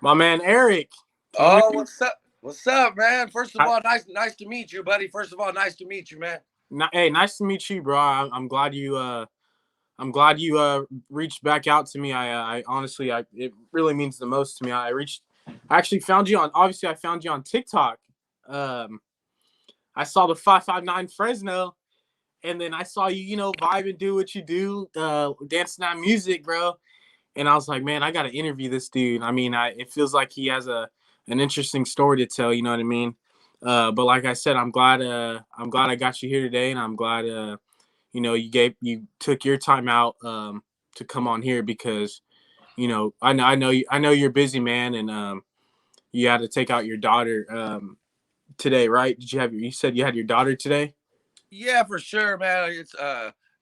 My man Eric, can you hear Oh, me? what's up? What's up, man? First of Hi, all, nice to meet you, buddy. First of all, nice to meet you, man. hey, nice to meet you, bro. I'm glad I'm glad you reached back out to me. I honestly, it really means the most to me. I actually found you on. Obviously, I found you on TikTok. Um, I saw the 559 Fresno, and then I saw you, vibe and do what you do, dancing on music, bro. And I was like, man, I got to interview this dude. I mean, it feels like he has an interesting story to tell. You know what I mean? But like I said, I'm glad I got you here today, and I'm glad you took your time out to come on here because I know you're busy, man, and you had to take out your daughter today, right? You said you had your daughter today? Yeah, for sure, man. It's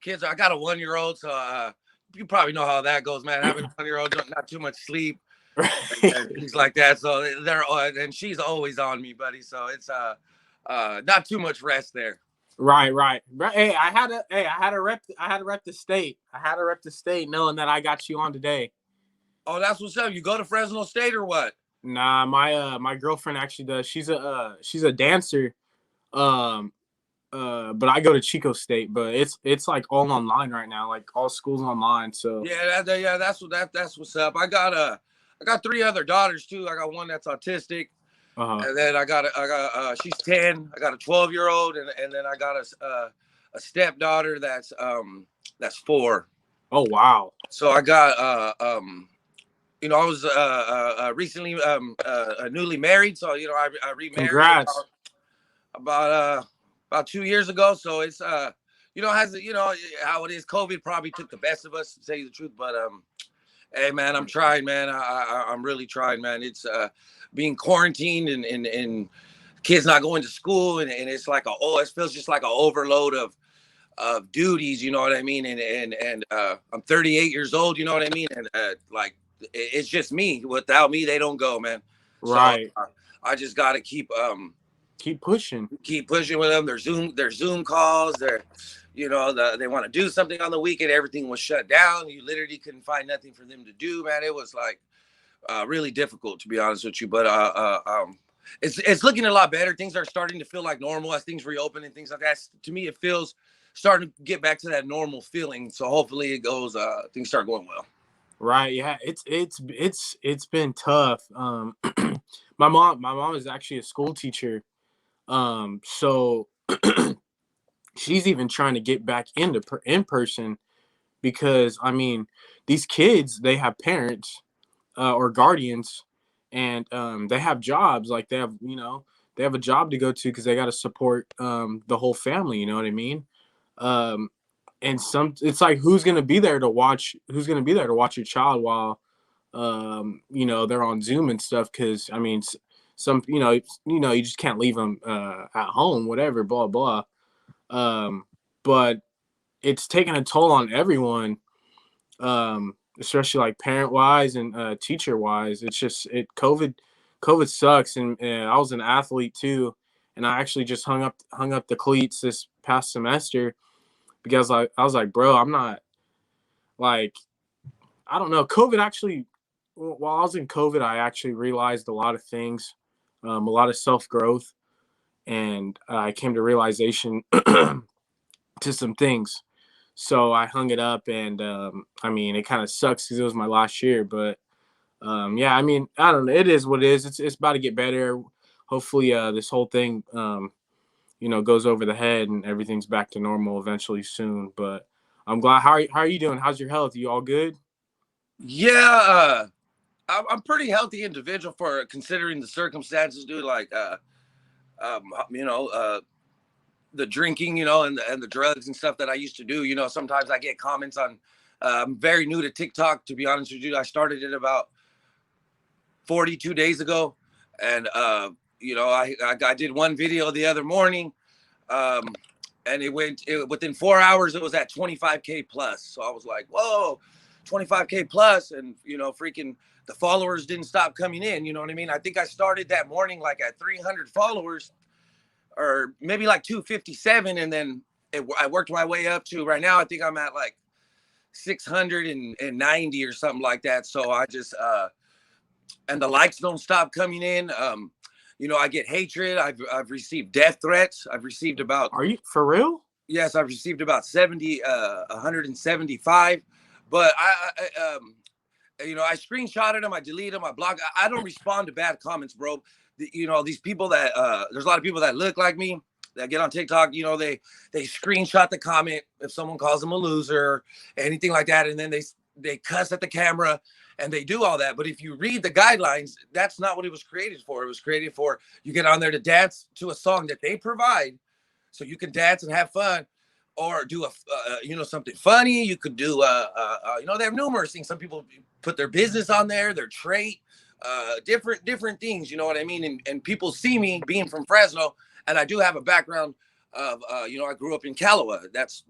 kids. I got a 1 year old, so you probably know how that goes, man. Having a 1 year old, not too much sleep and things like that. So they're and she's always on me, buddy. So it's not too much rest there. Right. Hey, I had to rep the state. I had to rep the state, knowing that I got you on today. Oh, that's what's up. You go to Fresno State or what? Nah, my girlfriend actually does. She's a dancer. Um, but I go to Chico State, but it's like all online right now. Like all schools online. So Yeah, that's what's up. I got three other daughters too. I got one that's autistic. uh And then I got she's 10. I got a 12-year-old, and then I got a stepdaughter that's 4. oh wow, So I got I was recently newly married, so I remarried congrats. about 2 years ago. So it's has how it is. COVID probably took the best of us, to tell you the truth, but hey, man, I'm trying, man. I'm really trying, man. It's being quarantined and kids not going to school, and it's like it feels just like an overload of duties. You know what I mean? And I'm 38 years old. You know what I mean? And like it's just me. Without me, they don't go, man. So Right, I just got to keep pushing. keep pushing with them. Their Zoom calls. They want to do something on the weekend. Everything was shut down. You literally couldn't find nothing for them to do, man. It was like really difficult, to be honest with you. But it's looking a lot better. Things are starting to feel like normal as things reopen and things like that. To me, it feels starting to get back to that normal feeling. So hopefully it goes. Things start going well. Right, yeah, it's been tough. My mom is actually a school teacher. So she's even trying to get back in person because I mean these kids they have parents or guardians and they have jobs like they have a job to go to because they got to support the whole family, you know what I mean. um, and some it's like who's gonna be there to watch your child while they're on Zoom and stuff because I mean some you just can't leave them at home, whatever, blah blah. um, but it's taking a toll on everyone, especially like parent wise and teacher wise. It's just COVID sucks, and I was an athlete too, and I actually just hung up the cleats this past semester because I was like, bro, I'm not like I don't know. COVID actually, while I was in COVID, I actually realized a lot of things, a lot of self growth, and I came to realization to some things. So I hung it up, and I mean, it kind of sucks because it was my last year, but yeah, I mean, I don't know. It is what it is. It's about to get better. Hopefully, this whole thing, goes over the head and everything's back to normal eventually soon. But I'm glad. How are you doing? How's your health? You all good? Yeah, I'm pretty healthy individual for considering the circumstances, dude. Like, um, you know, uh, the drinking, and the drugs and stuff that I used to do. Sometimes I get comments on. I'm very new to TikTok, to be honest with you. I started it about 42 days ago, and I did one video the other morning, um, and within 4 hours it was at 25K plus. So I was like, whoa, 25K plus, and freaking the followers didn't stop coming in. You know what I mean? I think I started that morning like at 300 followers, or maybe like 257, and then I worked my way up to right now. I think I'm at like 690 or something like that. So I just and the likes don't stop coming in. You know, I get hatred. I've received death threats. I've received about, Are you for real? yes, I've received about 70, 175. But you know, I screenshotted them, I deleted them, I blocked. I don't respond to bad comments, bro. You know, these people that there's a lot of people that look like me that get on TikTok. You know, they screenshot the comment if someone calls them a loser, anything like that, and then they cuss at the camera and they do all that. But if you read the guidelines, that's not what it was created for. It was created for you get on there to dance to a song that they provide, so you can dance and have fun, or do a you know, something funny. You could do you know, they have numerous things. Some people put their business on there, their trait, different things. You know what I mean? And people see me being from Fresno, and I do have a background of you know, I grew up in Calawa. That's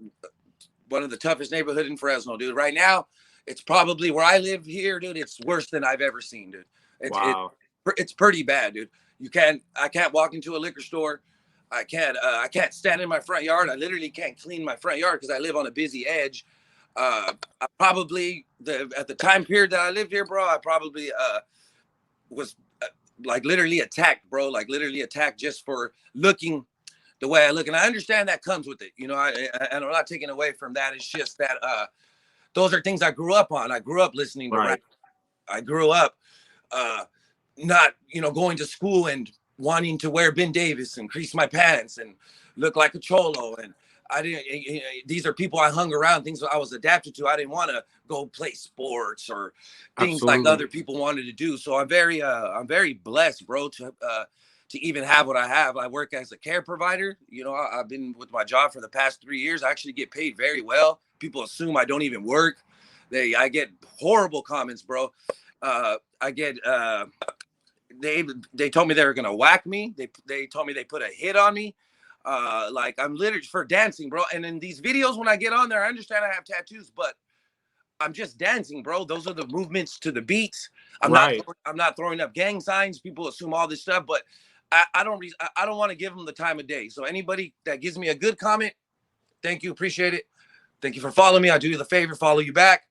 one of the toughest neighborhood in Fresno, dude. Right now, it's probably where I live here, dude. It's worse than I've ever seen, dude. Wow. It's pretty bad, dude. I can't walk into a liquor store. I can't stand in my front yard. I literally can't clean my front yard because I live on a busy edge. I probably at the time period that I lived here, bro, I probably was like literally attacked, bro. Like literally attacked just for looking the way I look. And I understand that comes with it. You know, and I'm not taking away from that. It's just that those are things I grew up on. I grew up listening to rap. I grew up uh, not, you know, going to school and wanting to wear Ben Davis and crease my pants and look like a cholo. And I didn't, these are people I hung around, things I was adapted to. I didn't want to go play sports or things like Absolutely. other people wanted to do. So I'm very blessed, bro, to even have what I have. I work as a care provider. You know, I've been with my job for the past 3 years. I actually get paid very well. People assume I don't even work. I get horrible comments, bro. I get they told me they were gonna whack me. They told me they put a hit on me. Like I'm literally for dancing, bro. And in these videos, when I get on there, I understand I have tattoos, but I'm just dancing, bro. Those are the movements to the beats. Right. I'm not throwing up gang signs. People assume all this stuff, but I don't want to give them the time of day. So anybody that gives me a good comment, thank you, appreciate it. Thank you for following me. I'll do you the favor, follow you back.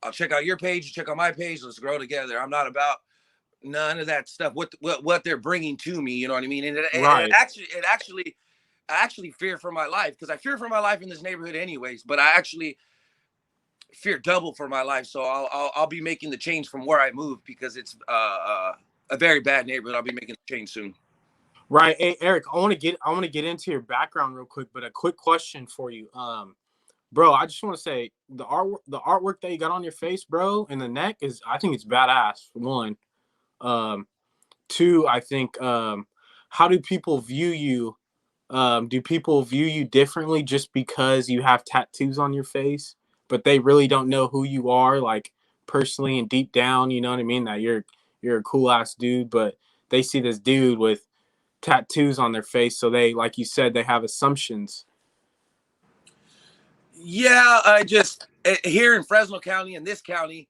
I'll check out your page, check out my page. Let's grow together. I'm not about none of that stuff. What they're bringing to me, you know what I mean? And Right. I actually fear for my life because I fear for my life in this neighborhood anyways. But I actually fear double for my life. So I'll be making the change from where I moved because it's a very bad neighborhood. I'll be making the change soon. Right. Hey, Eric, I want to get into your background real quick, but a quick question for you. Bro, I just want to say the artwork that you got on your face, bro, and the neck is, I think it's badass. One. Um, Two, I think, how do people view you? Do people view you differently just because you have tattoos on your face, but they really don't know who you are, like personally and deep down? You know what I mean? That you're a cool ass dude, but they see this dude with tattoos on their face, so they, like you said, they have assumptions. Yeah, I just here in Fresno County, in this county,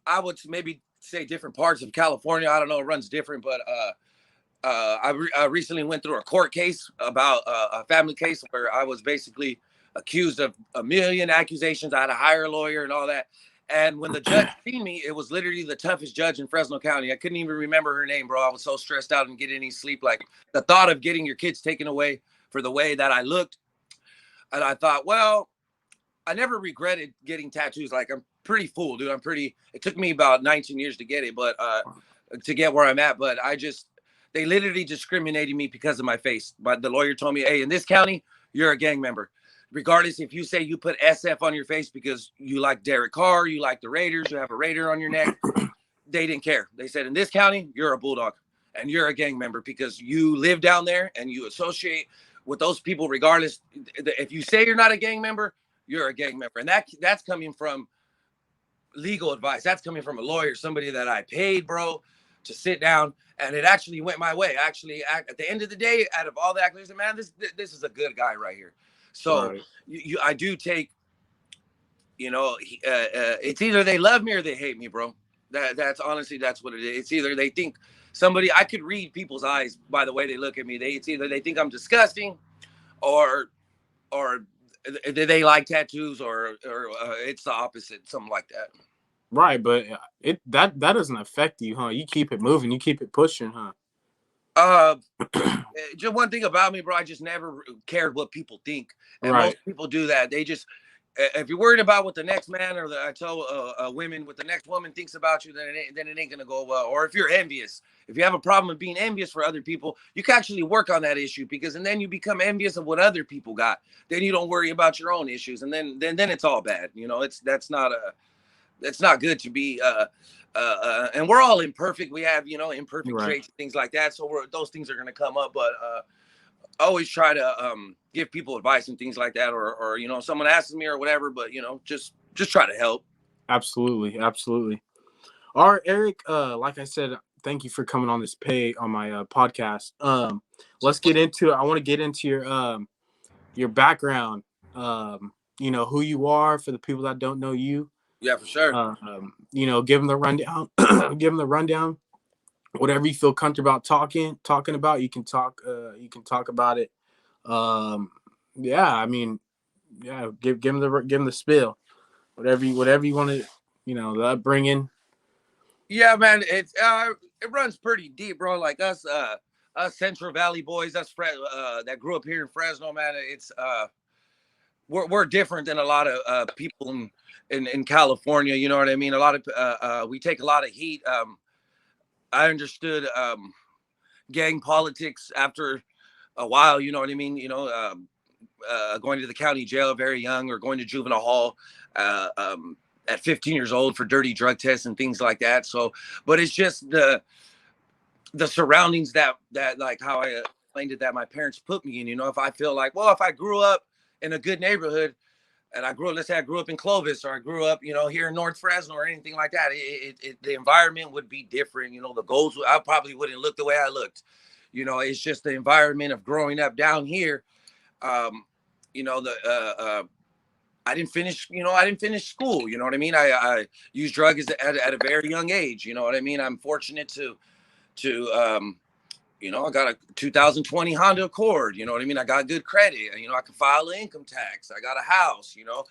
I would maybe say different parts of California. I don't know, it runs different, but I recently went through a court case about a family case where I was basically accused of a million accusations. I had to hire a lawyer and all that. And when the judge seen me, it was literally the toughest judge in Fresno County. I couldn't even remember her name, bro. I was so stressed out and getting any sleep. Like the thought of getting your kids taken away for the way that I looked. And I thought, well, I never regretted getting tattoos. Like I'm pretty full, dude. It took me about 19 years to get it, but to get where I'm at. But they literally discriminated me because of my face. But the lawyer told me, hey, in this county, you're a gang member. Regardless if you say you put SF on your face because you like Derek Carr, you like the Raiders, you have a Raider on your neck, they didn't care. They said, in this county, you're a Bulldog and you're a gang member because you live down there and you associate with those people regardless. If you say you're not a gang member, you're a gang member. And that's coming from legal advice. That's coming from a lawyer, somebody that I paid, bro, to sit down. And it actually went my way. Actually, at the end of the day, out of all the accolades, man, this is a good guy right here. So Right. I do take, you know, it's either they love me or they hate me, bro. That's honestly, that's what it is. It's either they think I could read people's eyes by the way they look at me. It's either they think I'm disgusting or or they like tattoos or it's the opposite, something like that. Right, but that doesn't affect you, huh? You keep it moving, you keep it pushing, huh? Uh, just one thing about me, bro. I just never cared what people think, and Right, most people do that. They just, if you're worried about what the next man or I tell women what the next woman thinks about you, then it ain't gonna go well. Or if you're envious, if you have a problem with being envious for other people, you can actually work on that issue because, and then you become envious of what other people got. Then you don't worry about your own issues, and then it's all bad. You know, that's not good to be and we're all imperfect. We have, you know, imperfect right. traits and things like that, so those things are going to come up. But I always try to give people advice and things like that, or you know, someone asks me or whatever, but you know, just try to help. Absolutely, absolutely. All right, Eric. Like I said, thank you for coming on this pay on my podcast. Let's get into it. I want to get into your background. You know who you are for the people that don't know you. Yeah, for sure. You know, give them the rundown. Give them the rundown. Whatever you feel comfortable about talking about, you can talk. You can talk about it. Yeah, I mean, yeah. Give them the spill. Whatever you want to, you know, the upbringing. Yeah, man, it runs pretty deep, bro. Like us Central Valley boys, that grew up here in Fresno, man. It's we're different than a lot of people in California. You know what I mean? A lot of we take a lot of heat. I understood gang politics after a while. You know what I mean? You know, going to the county jail very young, or going to juvenile hall at 15 years old for dirty drug tests and things like that. So, but it's just the surroundings that like how I explained it that my parents put me in. You know, if I feel like, well, if I grew up in a good neighborhood and I grew up, let's say I grew up in Clovis, or I grew up, you know, here in North Fresno or anything like that, the environment would be different. You know, the goals, I probably wouldn't look the way I looked. You know, it's just the environment of growing up down here. Um, you know, I didn't finish school. You know what I mean? I used drugs at a very young age. You know what I mean? I'm fortunate to you know, I got a 2020 Honda Accord. You know what I mean? I got good credit. You know, I can file income tax. I got a house. You know,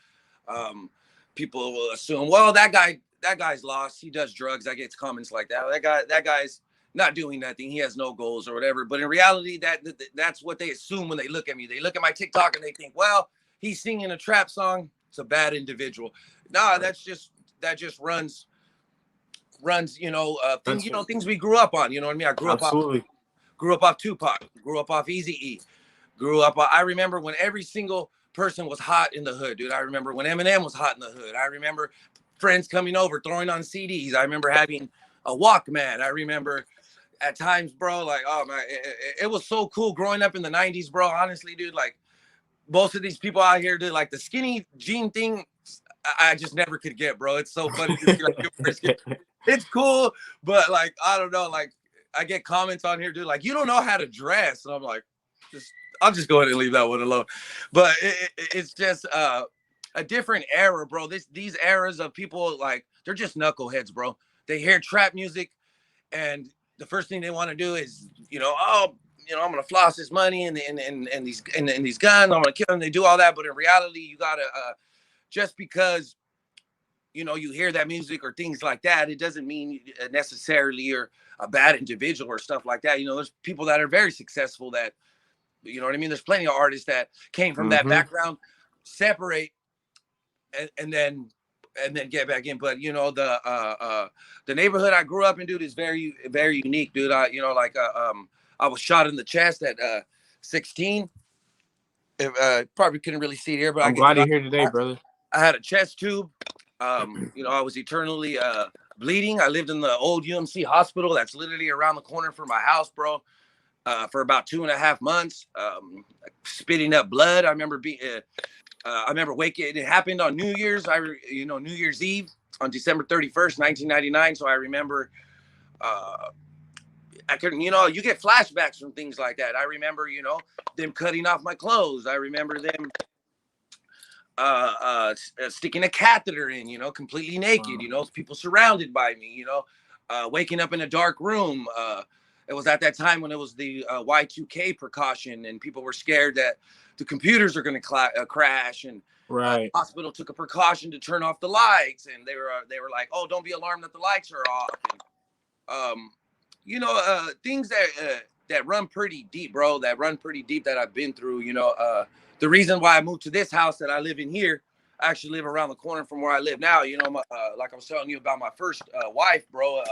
um, people will assume, well, that guy's lost. He does drugs. I get comments like that. That guy's not doing nothing. He has no goals or whatever. But in reality, that's what they assume when they look at me. They look at my TikTok and they think, well, he's singing a trap song. It's a bad individual. Nah, that just runs. You know, That's things we grew up on. You know what I mean? I absolutely grew up off Tupac, grew up off Easy E, grew up. I remember when every single person was hot in the hood, dude. I remember when Eminem was hot in the hood. I remember friends coming over, throwing on CDs. I remember having a Walkman. I remember at times, bro, like, oh man, it was so cool growing up in the 90s, bro. Honestly, dude, like most of these people out here, dude, like the skinny jean thing, I just never could get, bro. It's so funny to see like it's cool, but like I don't know, like I get comments on here, dude, like you don't know how to dress, and I'm like, just I'll just go ahead and leave that one alone. But it's just a different era, bro. These eras of people like they're just knuckleheads, bro. They hear trap music, and the first thing they want to do is, you know, oh, you know, I'm gonna floss this money and these guns. I'm gonna kill them. They do all that, but in reality, you gotta just because you know you hear that music or things like that, it doesn't mean necessarily you're a bad individual or stuff like that. You know, there's people that are very successful that, you know what I mean. There's plenty of artists that came from that mm-hmm. background, separate, and then get back in. But you know, the neighborhood I grew up in, dude, is very very unique, dude. You know, like I was shot in the chest at 16. If, probably couldn't really see it here, but I I'm get glad you're shot. here today, brother. I had a chest tube. You know, I was eternally bleeding. I lived in the old UMC hospital that's literally around the corner from my house, bro. For about 2.5 months, spitting up blood. I remember waking. It happened on New Year's. New Year's Eve on December 31st, 1999. So I remember. I couldn't. You know, you get flashbacks from things like that. I remember, you know, them cutting off my clothes. I remember them sticking a catheter in. You know, completely naked. Wow. You know, people surrounded by me. You know, waking up in a dark room. It was at that time when it was the Y2K precaution, and people were scared that the computers are going to crash, and Right. Hospital took a precaution to turn off the lights, and they were like, "Oh, don't be alarmed that the lights are off." And, things that run pretty deep, bro. That run pretty deep that I've been through. The reason why I moved to this house that I live in here, I actually live around the corner from where I live now. Like I was telling you about my first wife, bro.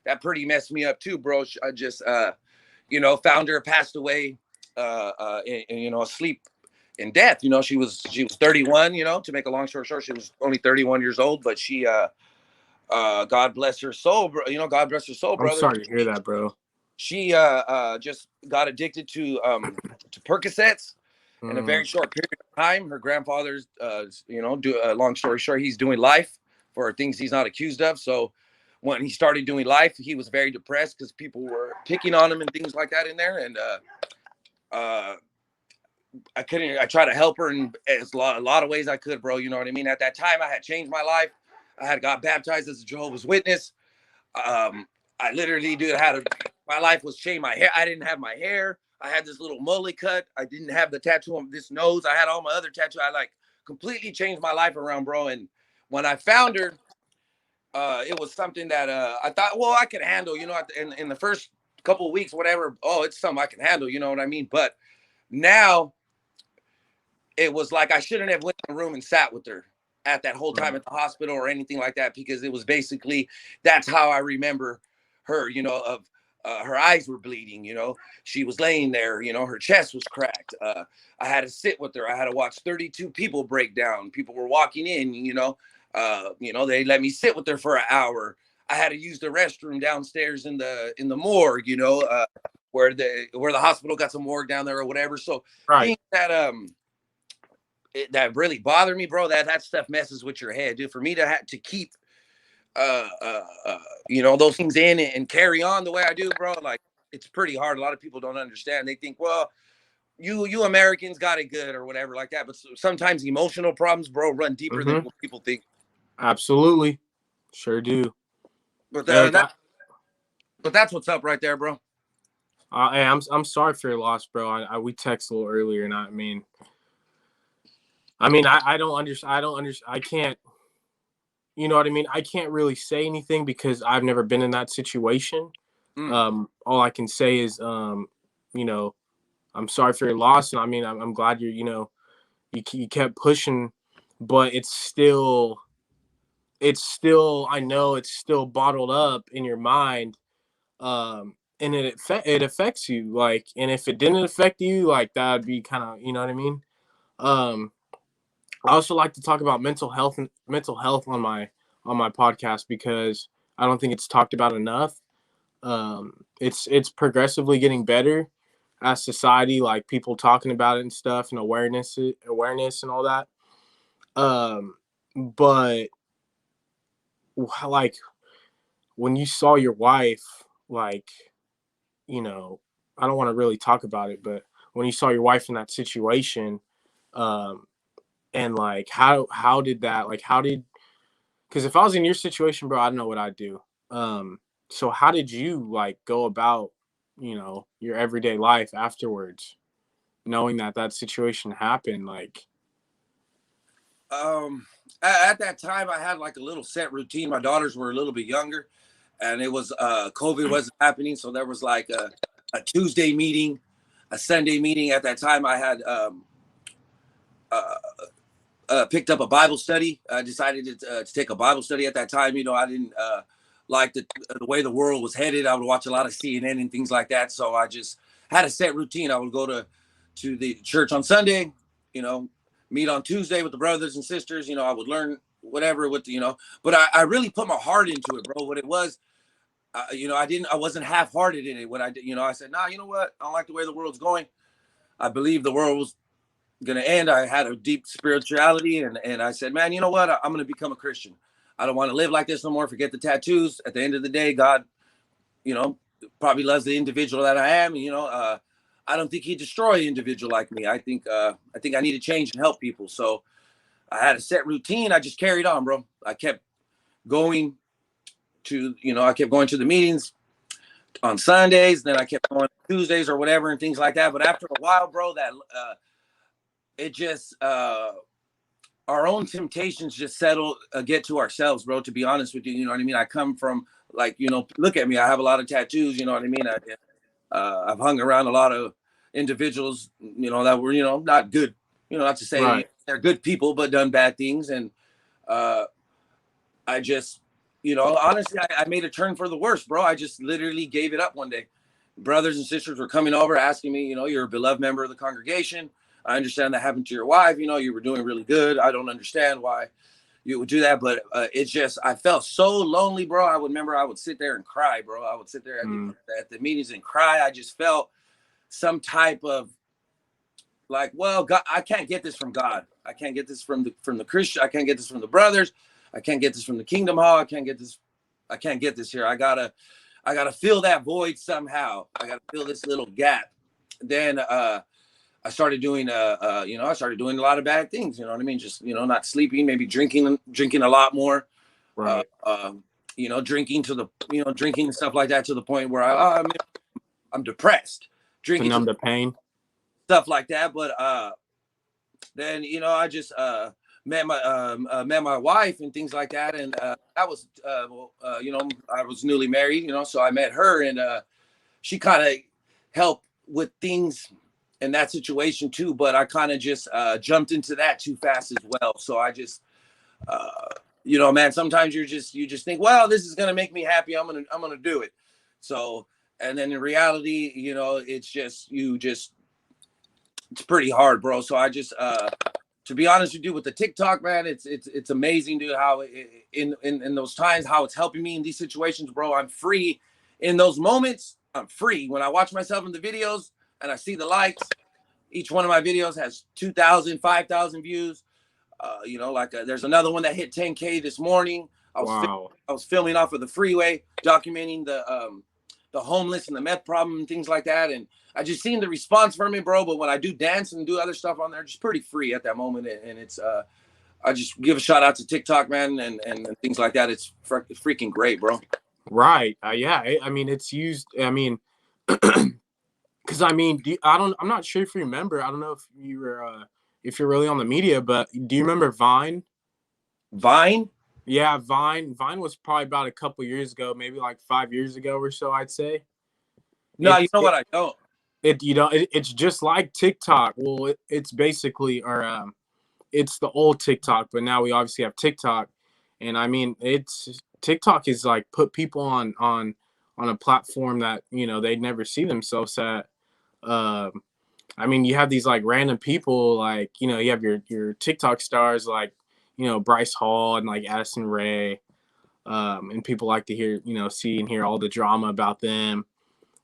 That pretty messed me up too, bro. I just, found her passed away, asleep in death. She was 31. To make a long story short, she was only 31 years old, but she, God bless her soul, bro. God bless her soul, I'm brother. sorry to hear that, bro. She just got addicted to Percocets in a very short period of time. Her grandfather's, long story short, he's doing life for things he's not accused of. So when he started doing life, he was very depressed because people were picking on him and things like that in there. And I tried to help her in a lot of ways I could, bro. You know what I mean? At that time, I had changed my life. I had got baptized as a Jehovah's Witness. I literally, dude, my life was changed. My hair, I didn't have my hair. I had this little mullet cut. I didn't have the tattoo on this nose. I had all my other tattoos. I completely changed my life around, bro. And when I found her, it was something that I thought, well, I could handle, in the first couple of weeks, whatever. Oh, it's something I can handle, you know what I mean? But now it was like I shouldn't have went in the room and sat with her at that whole time at the hospital or anything like that, because it was basically, that's how I remember her, of her eyes were bleeding, she was laying there, her chest was cracked. I had to sit with her. I had to watch 32 people break down. People were walking in, they let me sit with her for an hour. I had to use the restroom downstairs in the morgue, where the hospital got some morgue down there or whatever. So Right. things that really bother me, bro. That stuff messes with your head, dude. For me to have to keep, those things in and carry on the way I do, bro. Like, it's pretty hard. A lot of people don't understand. They think, well, you Americans got it good or whatever like that. But sometimes emotional problems, bro, run deeper than what people think. Absolutely. Sure do. But Eric, that's what's up right there, bro. hey, I'm sorry for your loss, bro. We texted a little earlier, and I don't understand. I can't. You know what I mean? I can't really say anything because I've never been in that situation. All I can say is, I'm sorry for your loss, and I'm glad you kept pushing, but I know it's still bottled up in your mind, and it affects you. Like, and if it didn't affect you, like that would be kind of, you know what I mean. Um, I also like to talk about mental health on my podcast because I don't think it's talked about enough. It's progressively getting better as society, like people talking about it and stuff, and awareness and all that. But like when you saw your wife, like, you know, I don't want to really talk about it, but when you saw your wife in that situation, um, and like how did that, like how did, because if I was in your situation, bro, I don't know what I'd do. So how did you like go about, your everyday life afterwards, knowing that situation happened? Like, At that time, I had like a little set routine. My daughters were a little bit younger, and it was COVID wasn't happening, so there was like a Tuesday meeting, a Sunday meeting. At that time, I had uh, picked up a Bible study. I decided to take a Bible study at that time. I didn't like the way the world was headed. I would watch a lot of CNN and things like that. So I just had a set routine. I would go to the church on Sunday, you know, meet on Tuesday with the brothers and sisters. I would learn whatever but I really put my heart into it, bro. What it was, I wasn't half-hearted in it. What I did, I said, nah, you know what? I don't like the way the world's going. I believe the world was gonna end. I had a deep spirituality, and I said, man, you know what? I'm gonna become a Christian. I don't want to live like this no more. Forget the tattoos. At the end of the day, God, you know, probably loves the individual that I am. I don't think He destroyed an individual like me. I think I need to change and help people. So I had a set routine. I just carried on, bro. I kept going I kept going to the meetings on Sundays. Then I kept going Tuesdays or whatever and things like that. But after a while, bro, that it just our own temptations just settle get to ourselves, bro. To be honest with you, you know what I mean. I come from like, you know, look at me. I have a lot of tattoos. You know what I mean. I've hung around a lot of individuals, you know, that were, you know, not good. You know, not to say Right. they're good people, but done bad things. And uh, I just, you know, honestly, I made a turn for the worse, bro. I just literally gave it up one day. Brothers and sisters were coming over asking me, you know, you're a beloved member of the congregation. I understand that happened to your wife. You know, you were doing really good. I don't understand why you would do that, but it's just, I felt so lonely, bro. I would remember I would sit there and cry, bro. I would sit there at the meetings and cry. I just felt some type of like, well, God, I can't get this from God. I can't get this from the Christian. I can't get this from the brothers. I can't get this from the Kingdom Hall. I can't get this. I can't get this here. I gotta fill that void somehow. I gotta fill this little gap. Then I started doing you know, I started doing a lot of bad things. You know what I mean? Just, you know, not sleeping, maybe drinking a lot more. Right. You know, drinking to the, you know, drinking and stuff like that to the point where I'm depressed. To Drinking to numb the pain. stuff like that. But then, you know, I just met my wife and things like that, and that was you know, I was newly married, you know, so I met her, and she kind of helped with things in that situation too, but I kind of just jumped into that too fast as well. So I just you know, man, sometimes you just think, well, this is gonna make me happy, I'm gonna do it. So, and then in reality, you know, it's just it's pretty hard, bro. So I just to be honest with you, with the TikTok, man, it's amazing, dude. How in those times, how it's helping me in these situations, bro. I'm free in those moments. I'm free when I watch myself in the videos and I see the likes. Each one of my videos has 2,000, 5,000 views. You know, like there's another one that hit 10K this morning. Wow. I was filming off of the freeway, documenting the homeless and the meth problem and things like that. And I just seen the response from it, bro. But when I do dance and do other stuff on there, just pretty free at that moment. And it's I just give a shout out to TikTok, man, and things like that. It's freaking great, bro. Right. Yeah. I mean, it's used. I mean, because I mean, I don't. I'm not sure if you remember. I don't know if you were, if you're really on the media, but do you remember Vine? Vine? Yeah, Vine. Vine was probably about a couple years ago, maybe like 5 years ago or so. I'd say No, you it's know what? I don't. it's just like TikTok. Well, it's basically or it's the old TikTok, but now we obviously have TikTok, and I mean, it's TikTok is like put people on a platform that they'd never see themselves at. Um, I mean, you have these like random people, like you have your TikTok stars like Bryce Hall and like Addison Rae, and people like to hear see and hear all the drama about them,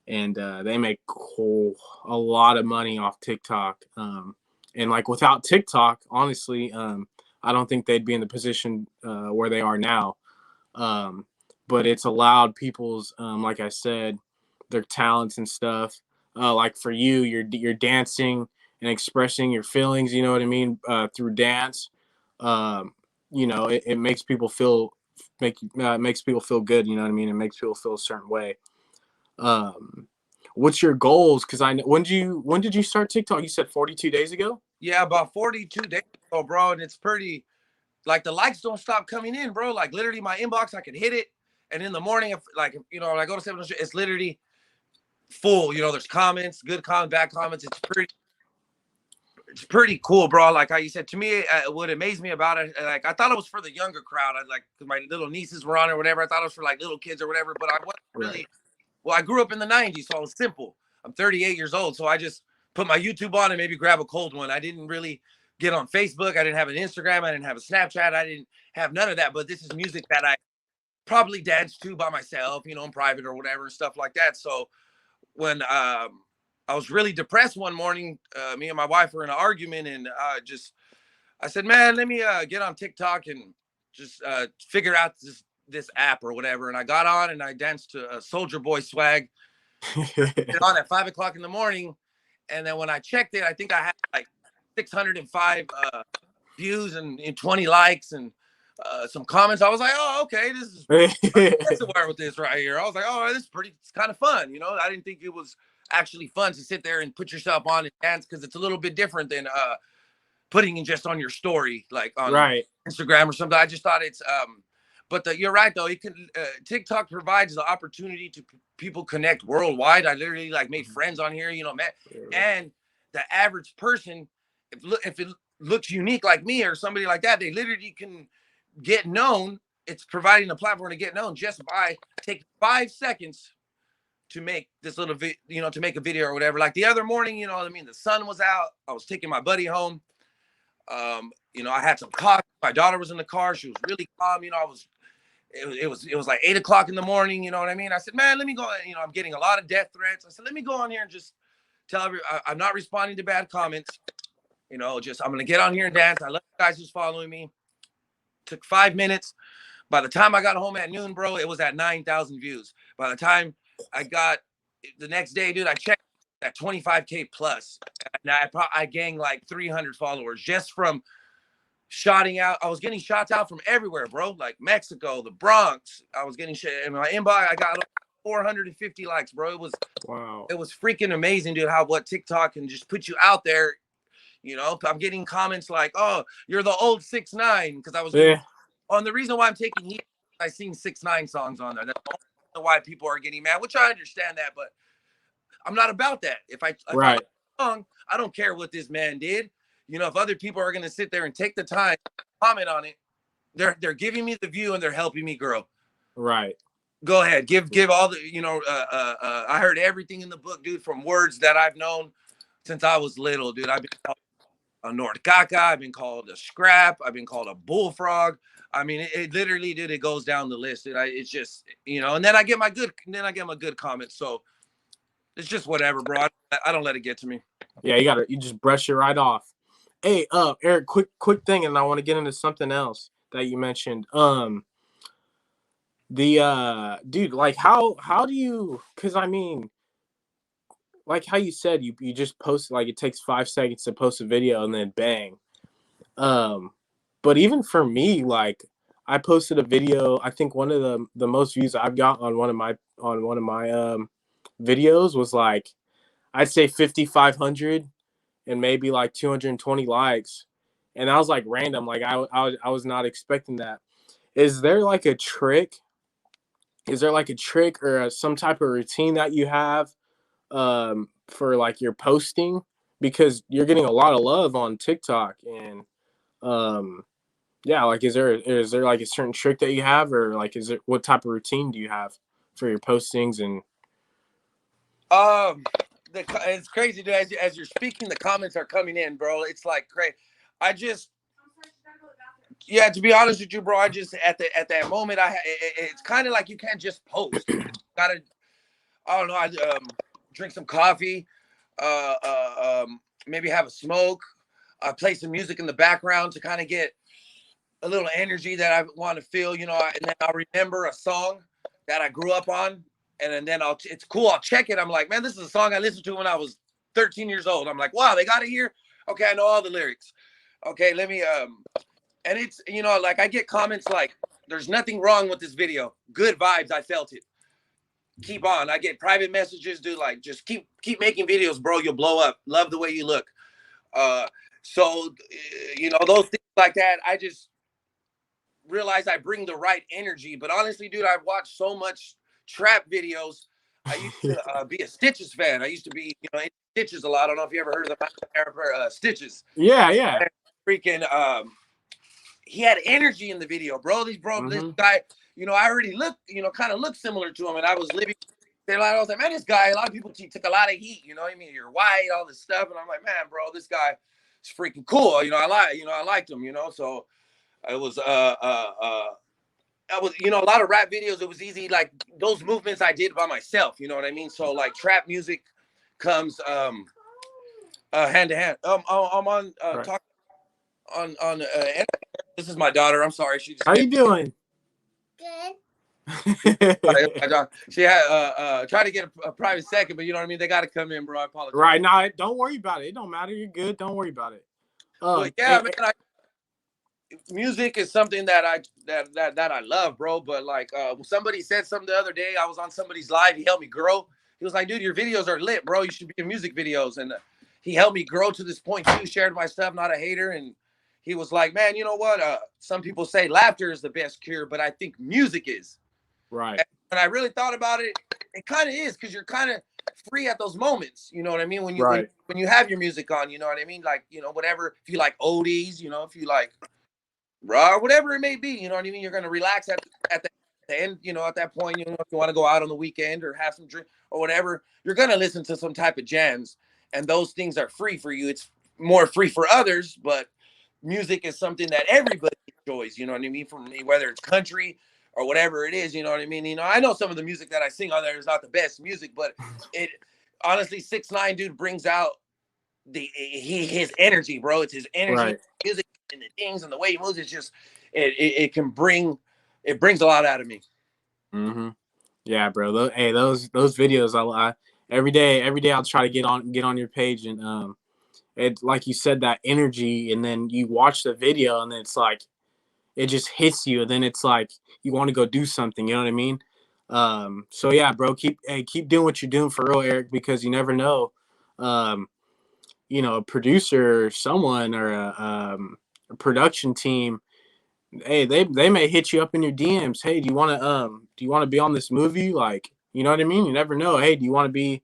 and they make a lot of money off TikTok. And like without TikTok, honestly, I don't think they'd be in the position where they are now. Um, but it's allowed people's, like I said, their talents and stuff. Like for you, you're dancing and expressing your feelings. You know what I mean, through dance. Um, it makes people makes people feel good. You know what I mean. It makes people feel a certain way. Um, what's your goals? Because I know when did you start TikTok? You said 42 days ago. Yeah, about 42 days ago, bro, and it's pretty. Like the likes don't stop coming in, bro. Like literally my inbox, I can hit it. And in the morning, if like, you know, when I go to 7, it's literally full. You know, there's comments, good comments, bad comments. It's pretty cool, bro. Like how you said to me, what amazed me about it, like I thought it was for the younger crowd. I like, cause my little nieces were on it or whatever. I thought it was for like little kids or whatever, but I wasn't Right. really. Well, I grew up in the 90s, so I was simple. I'm 38 years old, so I just put my YouTube on and maybe grab a cold one. I didn't really get on Facebook. I didn't have an Instagram. I didn't have a Snapchat. I didn't have none of that. But this is music that I probably dance to by myself, you know, in private or whatever, stuff like that. So when I was really depressed one morning, me and my wife were in an argument, and I said, man, let me get on TikTok and just figure out this app or whatever. And I got on and I danced to Soldier Boy swag on at 5 o'clock in the morning. And then when I checked it, I think I had like 605 views and 20 likes and some comments. I was like, oh, okay, this is that's the word with this right here. I was like, oh, this is it's kind of fun. You know, I didn't think it was actually fun to sit there and put yourself on and dance because it's a little bit different than putting it just on your story, like on Right. Instagram or something. I just thought it's but you're right though. It can TikTok provides the opportunity to people connect worldwide. I literally like made friends on here, you know, man. And the average person, if it looks unique like me or somebody like that, they literally can get known. It's providing a platform to get known just by taking 5 seconds to make this little to make a video or whatever. Like the other morning, you know what I mean? The sun was out. I was taking my buddy home. I had some coffee. My daughter was in the car. She was really calm. It was like 8 o'clock in the morning. You know what I mean? I said, man, let me go. I'm getting a lot of death threats. I said, let me go on here and just tell everyone I'm not responding to bad comments. I'm going to get on here and dance. I love you guys who's following me. Took 5 minutes. By the time I got home at noon, bro, it was at 9,000 views. By the time I got the next day, dude, I checked at 25K plus. And I gained like 300 followers just from shouting out. I was getting shots out from everywhere, bro. Like Mexico, the Bronx. I was getting shit in my inbox. I got 450 likes, bro. It was freaking amazing, dude, what TikTok can just put you out there. I'm getting comments like, oh, you're the old 6ix9ine, because I was on the reason why I'm taking heat. I sing 6ix9ine songs on there. That's the only why people are getting mad, which I understand that, but I'm not about that. If I like a song, I don't care what this man did. If other people are gonna sit there and take the time to comment on it, they're giving me the view and they're helping me grow. Right. Go ahead. Give all the I heard everything in the book, dude, from words that I've known since I was little, dude. I've been called a Nordkaka, I've been called a scrap, I've been called a bullfrog. I mean, it literally, dude, it goes down the list. It's just, and then I get my good comments. So it's just whatever, bro. I don't let it get to me. Yeah, you just brush it right off. Hey, Eric, quick thing, and I want to get into something else that you mentioned. Dude, like how do you? Because I mean, like how you said, you just post, like it takes 5 seconds to post a video and then bang. But even for me, like I posted a video. I think one of the most views I've got on one of my videos was like, I'd say 5,500 and maybe like 220 likes, and I was like random. Like I was not expecting that. Is there like a trick? Is there like a trick or some type of routine that you have for like your posting? Because you're getting a lot of love on TikTok, and yeah, like is there like a certain trick that you have, or like what type of routine do you have for your postings? And it's crazy, dude. As you're speaking, the comments are coming in, bro. It's like crazy. To be honest with you, bro, I just at that moment, it's kind of like you can't just post. You gotta, I don't know, I drink some coffee, maybe have a smoke, play some music in the background to kind of get a little energy that I want to feel, and then I'll remember a song that I grew up on, and then it's cool. I'll check it. I'm like, man, this is a song I listened to when I was 13 years old. I'm like, wow, they got it here. Okay, I know all the lyrics. Okay, let me and it's like I get comments like, there's nothing wrong with this video. Good vibes, I felt it. Keep on. I get private messages, dude, like just keep making videos, bro. You'll blow up. Love the way you look. So those things like that, I just realize I bring the right energy. But honestly, dude, I've watched so much trap videos. I used to be a Stitches fan. I used to be, in Stitches a lot. I don't know if you ever heard of the rapper Stitches. Yeah. And freaking he had energy in the video, bro. This guy, I already kind of looked similar to him, and I was living. I was like, man, this guy. A lot of people took a lot of heat. You know what I mean? You're white, all this stuff, and I'm like, man, bro, this guy is freaking cool. I liked him. So it was I was, a lot of rap videos. It was easy, like those movements I did by myself. You know what I mean? So like trap music comes hand to hand. I'm on talk on. This is my daughter. I'm sorry. How you doing? Good. She had try to get a private second, but you know what I mean. They got to come in, bro. I apologize. Right now, don't worry about it. It don't matter. You're good. Don't worry about it. Yeah, man. Music is something that I love, bro. But like, somebody said something the other day. I was on somebody's live. He helped me grow. He was like, "Dude, your videos are lit, bro. You should be in music videos." And he helped me grow to this point too. Shared my stuff, not a hater, and he was like, "Man, you know what? Some people say laughter is the best cure, but I think music is." Right. And when I really thought about it, it kind of is, because you're kind of free at those moments. You know what I mean? When you Right. when you have your music on, you know what I mean? Like, whatever. If you like oldies, if you like raw, whatever it may be, you know what I mean? You're gonna relax at the end, at that point, if you want to go out on the weekend or have some drink or whatever, you're gonna listen to some type of jams, and those things are free for you. It's more free for others, but music is something that everybody enjoys, you know what I mean? From whether it's country or whatever it is, you know what I mean? I know some of the music that I sing on there is not the best music, but it honestly, 6ix9ine, dude, brings out his energy, bro. It's his energy, Right. music, and the things and the way he moves. It's just it can bring it brings a lot out of me. Mm-hmm. Yeah, bro. Those videos, every day I'll try to get on your page, and it, like you said, that energy, and then you watch the video, and then it's like it just hits you, and then it's like you want to go do something. You know what I mean? So yeah, bro, keep doing what you're doing for real, Eric, because you never know. Um, a producer, or someone, or a production team, hey, they may hit you up in your DMs. Hey, do you want to be on this movie? Like, you know what I mean? You never know. Hey, do you want to be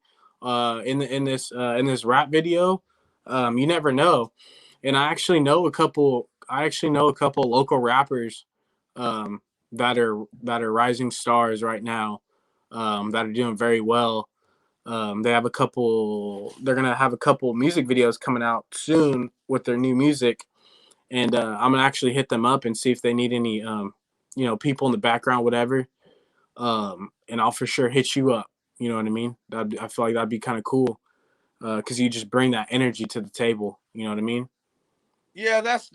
in this rap video? You never know. And I actually know a couple local rappers um that are rising stars right now, that are doing very well. They're gonna have a couple music videos coming out soon with their new music, and I'm gonna actually hit them up and see if they need any people in the background, whatever. And I'll for sure hit you up. You know what I mean? I feel like that'd be kind of cool, because you just bring that energy to the table. You know what I mean? Yeah, that's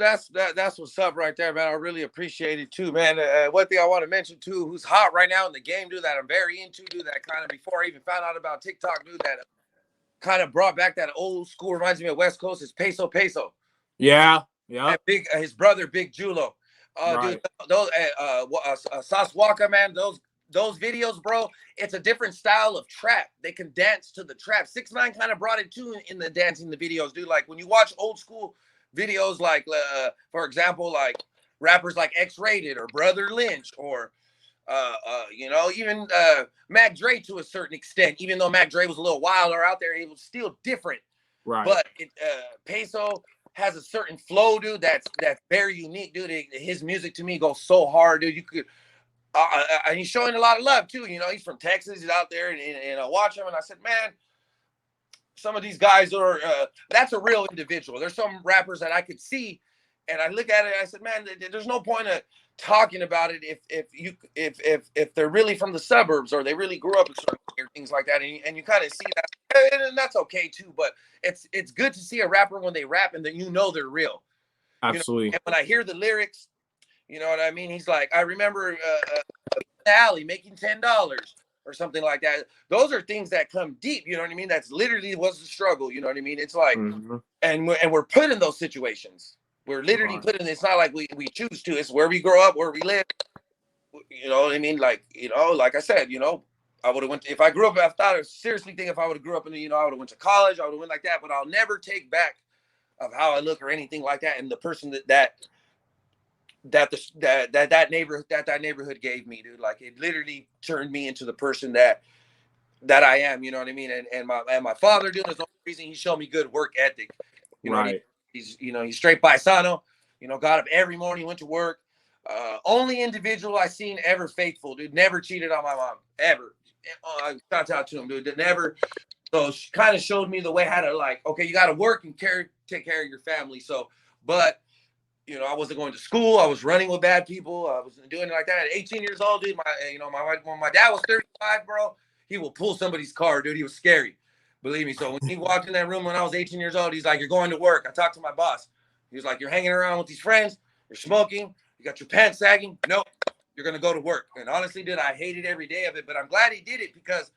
what's up right there, man. I really appreciate it too, man. One thing I want to mention too, who's hot right now in the game, dude, that I'm very into, dude, that kind of before I even found out about TikTok, dude, that kind of brought back that old school, reminds me of West Coast, is Peso Peso. Yeah. Yeah. And his brother, Big Julo. Dude, Right. those Sauce Walker, man, those videos, bro. It's a different style of trap. They can dance to the trap. 6ix9ine kind of brought it too in the dancing the videos, dude. Like when you watch old school videos, like for example, like rappers like X-Rated or Brother Lynch or even Mac Dre to a certain extent. Even though Mac Dre was a little wilder out there, he was still different. Right. But Peso has a certain flow, dude. That's very unique, dude. His music to me goes so hard, dude. You could, and he's showing a lot of love too. He's from Texas. He's out there, and I watch him, and I said, man, some of these guys are. That's a real individual. There's some rappers that I could see, and I look at it, and I said, man, there's no point of talking about it if they're really from the suburbs or they really grew up in certain things like that, and you kind of see that, and that's okay too. But it's good to see a rapper when they rap and then they're real. Absolutely. And when I hear the lyrics, you know what I mean. He's like, I remember the alley making $10 or something like that. Those are things that come deep. You know what I mean. That's literally was the struggle. You know what I mean. It's like, Mm-hmm. and we're put in those situations. We're literally put in. It's not like we choose to. It's where we grow up, where we live. You know what I mean? Like, like I said, I would have went if I grew up. I thought seriously think if I would have grew up in I would have went to college. I would have went like that. But I'll never take back of how I look or anything like that. And the person that neighborhood gave me, dude. Like it literally turned me into the person that I am. You know what I mean? And my father, dude, is the only reason he showed me good work ethic. You know what I mean? Right. He's straight paisano. Got up every morning, went to work. Only individual I seen ever faithful, dude. Never cheated on my mom, ever. Shout out to him, dude. That never. So she kind of showed me the way how to okay, you got to work and take care of your family. So, but I wasn't going to school. I was running with bad people. I was doing it like that. At 18 years old, dude, when my dad was 35, bro, he will pull somebody's car, dude. He was scary. Believe me. So when he walked in that room when I was 18 years old, he's like, you're going to work. I talked to my boss. He was like, you're hanging around with these friends. You're smoking. You got your pants sagging. Nope. You're going to go to work. And honestly, dude, I hated every day of it. But I'm glad he did it because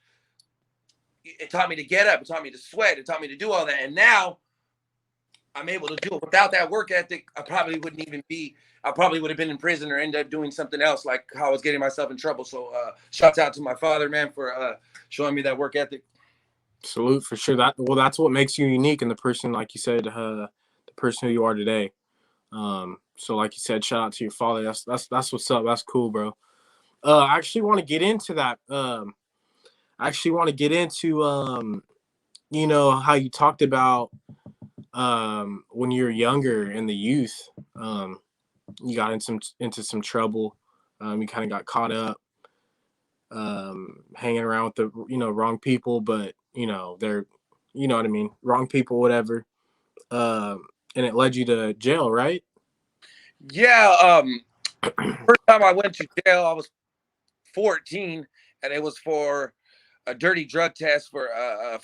it taught me to get up. It taught me to sweat. It taught me to do all that. And now I'm able to do it. Without that work ethic, I probably would have been in prison or end up doing something else, like how I was getting myself in trouble. So shouts out to my father, man, for showing me that work ethic. Salute for sure. That's what makes you unique and the person, like you said, the person who you are today. So like you said, shout out to your father. That's what's up. That's cool, bro. I actually want to get into that. I actually want to get into how you talked about when you were younger in the youth. You got into some trouble. You kind of got caught up hanging around with the wrong people, but they're what I mean, wrong people, whatever. And it led you to jail, right? Yeah. First time I went to jail, I was 14, and it was for a dirty drug test for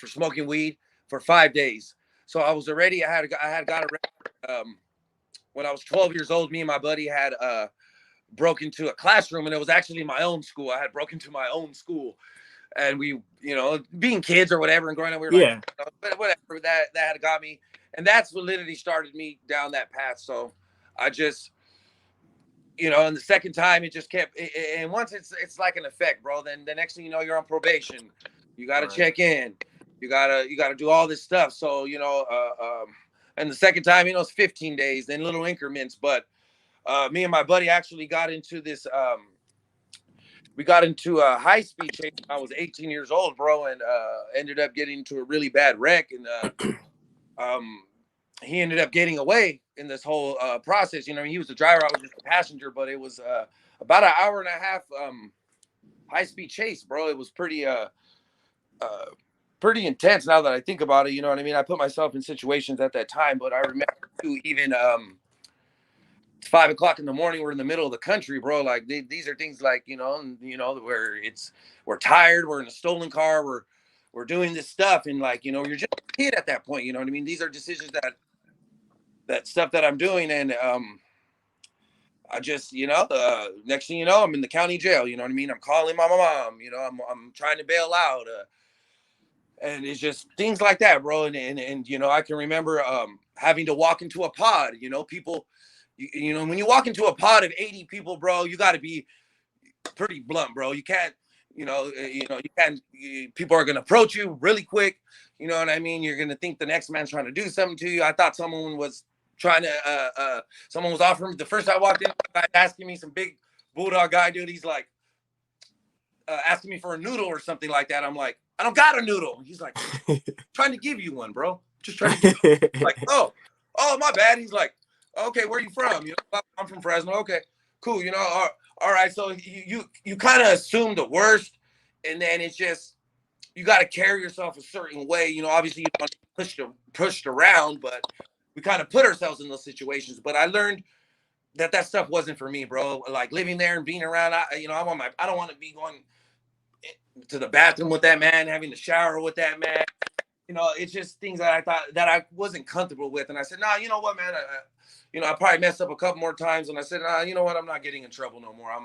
smoking weed for 5 days. So I was already I had got arrested when I was 12 years old. Me and my buddy had broke into a classroom, and it was actually my own school. I had broken into my own school, and we, being kids or whatever, and growing up, we were like, Yeah. whatever. That had got me, and that's what literally started me down that path. So I just, and the second time it just kept, and once it's like an effect, bro. Then the next thing you know, you're on probation. You got to check in. You gotta do all this stuff. So and the second time, it's 15 days, then little increments. But me and my buddy actually got into this. We got into a high speed chase when I was 18 years old, bro, and ended up getting into a really bad wreck. And he ended up getting away in this whole process. He was the driver, I was just a passenger, but it was about an hour and a half high speed chase, bro. It was pretty intense now that I think about it. You know what I mean? I put myself in situations at that time, but I remember too, even it's 5 o'clock in the morning. We're in the middle of the country, bro. Like these are things like, where we're tired. We're in a stolen car. We're doing this stuff. And like, you're just a kid at that point. You know what I mean? These are decisions that stuff that I'm doing. And I just, next thing you know, I'm in the county jail. You know what I mean? I'm calling my mom, I'm trying to bail out. And it's just things like that, bro. And I can remember having to walk into a pod, people, when you walk into a pod of 80 people, bro, you got to be pretty blunt, bro. You can't, people are going to approach you really quick. You know what I mean? You're going to think the next man's trying to do something to you. I thought someone was trying to, someone was offering me. The first time I walked in, guy asking me, some big bulldog guy, dude. He's like asking me for a noodle or something like that. I'm like, I don't got a noodle. He's like, trying to give you one, bro. Just trying to give you one. Like, oh, my bad. He's like, okay, where are you from? I'm from Fresno. Okay, cool. All right. So you kind of assume the worst, and then it's just you got to carry yourself a certain way. Obviously you don't want to pushed around, but we kind of put ourselves in those situations. But I learned that stuff wasn't for me, bro. Like living there and being around, I don't want to be going to the bathroom with that man, having to shower with that man. It's just things that I thought that I wasn't comfortable with. And I said, nah, you know what, man? I probably messed up a couple more times. And I said, nah, you know what? I'm not getting in trouble no more. I'm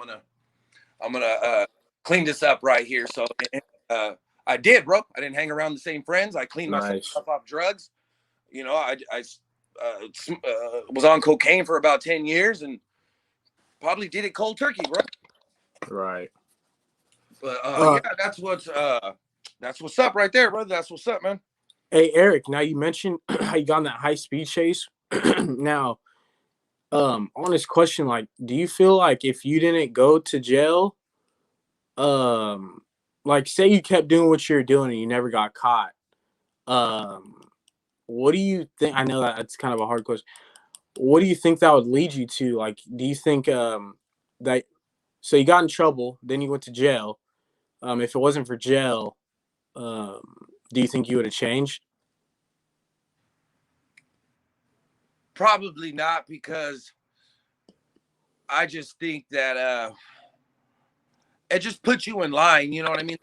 gonna clean this up right here. So I did, bro. I didn't hang around the same friends. I cleaned myself off drugs. I was on cocaine for about 10 years and probably did it cold turkey, bro. Right. But yeah, that's what's up right there, brother. That's what's up, man. Hey, Eric, now you mentioned how you got on that high speed chase. Now, honest question, like, do you feel like if you didn't go to jail, like say you kept doing what you were doing and you never got caught, what do you think? I know that's kind of a hard question. What do you think that would lead you to? Like, do you think that so you got in trouble, then you went to jail. If it wasn't for jail, do you think you would have changed? Probably not, because I just think that it just puts you in line. You know what I mean?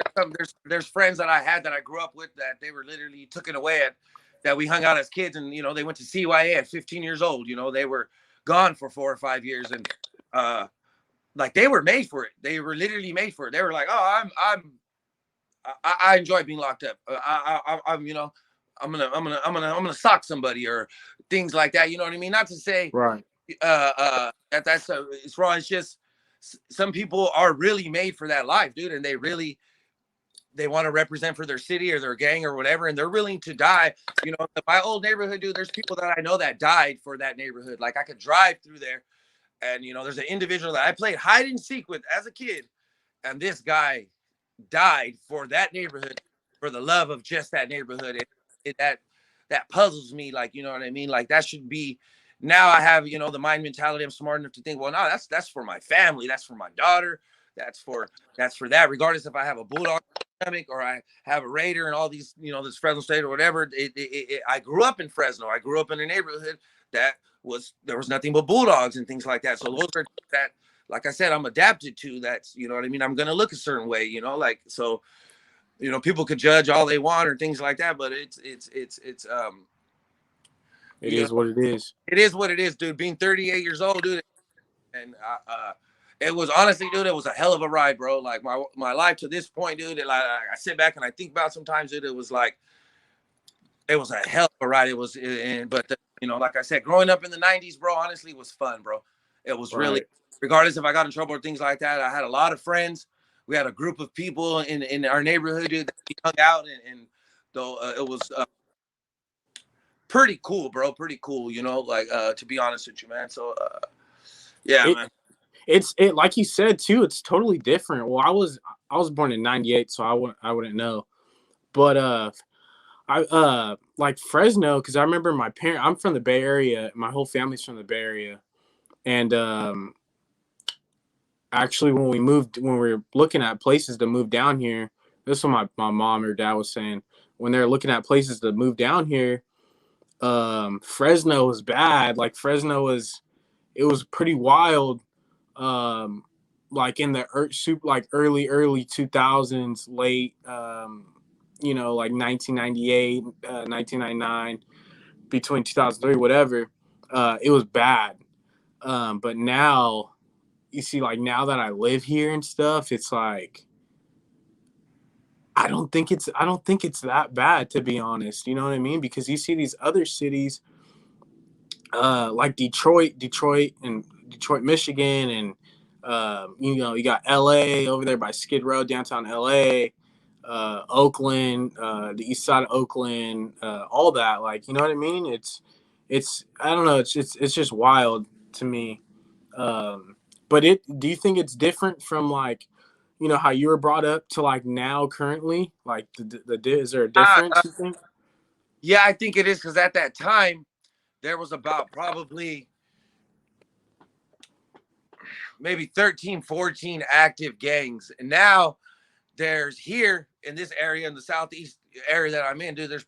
There's friends that I had that I grew up with that they were literally taken away that we hung out as kids, and they went to CYA at 15 years old. They were gone for 4 or 5 years, and like they were made for it. They were literally made for it. They were like, oh, I enjoy being locked up. I'm gonna sock somebody or things like that. You know what I mean? Not to say Right. that's it's wrong. It's just some people are really made for that life, dude, and they want to represent for their city or their gang or whatever, and they're willing to die. You know, in my old neighborhood, dude, there's people that I know that died for that neighborhood. Like I could drive through there, and you know, there's an individual that I played hide and seek with as a kid, and this guy died for that neighborhood, for the love of just that neighborhood. That puzzles me, like, you know what I mean? Like that should be, now I have, you know, the mind mentality. I'm smart enough to think, well, no, that's for my family, that's for my daughter, that's for that, regardless if I have a bulldog stomach or I have a raider and all these, you know, this Fresno State or whatever. I grew up in Fresno. I grew up in a neighborhood that there was nothing but bulldogs and things like that. So those are that, like I said, I'm adapted to. That's, you know what I mean? I'm going to look a certain way, you know, like, so, you know, people could judge all they want or things like that, but It you know, is what it is. it is what it is, dude. Being 38 years old, dude, and it was honestly, dude, it was a hell of a ride, bro. Like my life to this point, dude. Like I sit back and I think about sometimes, dude. It was a hell of a ride. It was, but you know, like I said, growing up in the '90s, bro, honestly, was fun, bro. It was really, Right. regardless if I got in trouble or things like that. I had a lot of friends. We had a group of people in our neighborhood, dude, that we hung out, and though it was pretty cool, bro. Pretty cool, you know, like to be honest with you, man. So yeah, It man. it like you said too. It's totally different. Well, I was born in '98, so I wouldn't know. But I like Fresno because I remember my parent. I'm from the Bay Area. My whole family's from the Bay Area, and actually when we were looking at places to move down here, this is what my mom or dad was saying when they're looking at places to move down here. Fresno was bad. Like Fresno was, it was pretty wild. Um, like in the like early 2000s, late, you know, like 1998, 1999, between 2003, whatever. It was bad. But now you see, like now that I live here and stuff, it's like I don't think it's that bad, to be honest. You know what I mean? Because you see these other cities like Detroit, Michigan, and you know, you got LA over there by Skid Row, downtown LA, Oakland, the east side of Oakland, all that. Like, you know what I mean? It's I don't know. It's just wild to me. But do you think it's different from like, you know, how you were brought up to like now currently? Like is there a Uh, difference, you think? yeah, I think it is because at that time there was about probably maybe 13, 14 active gangs, and now there's here in this area in the southeast area that I'm in, dude. There's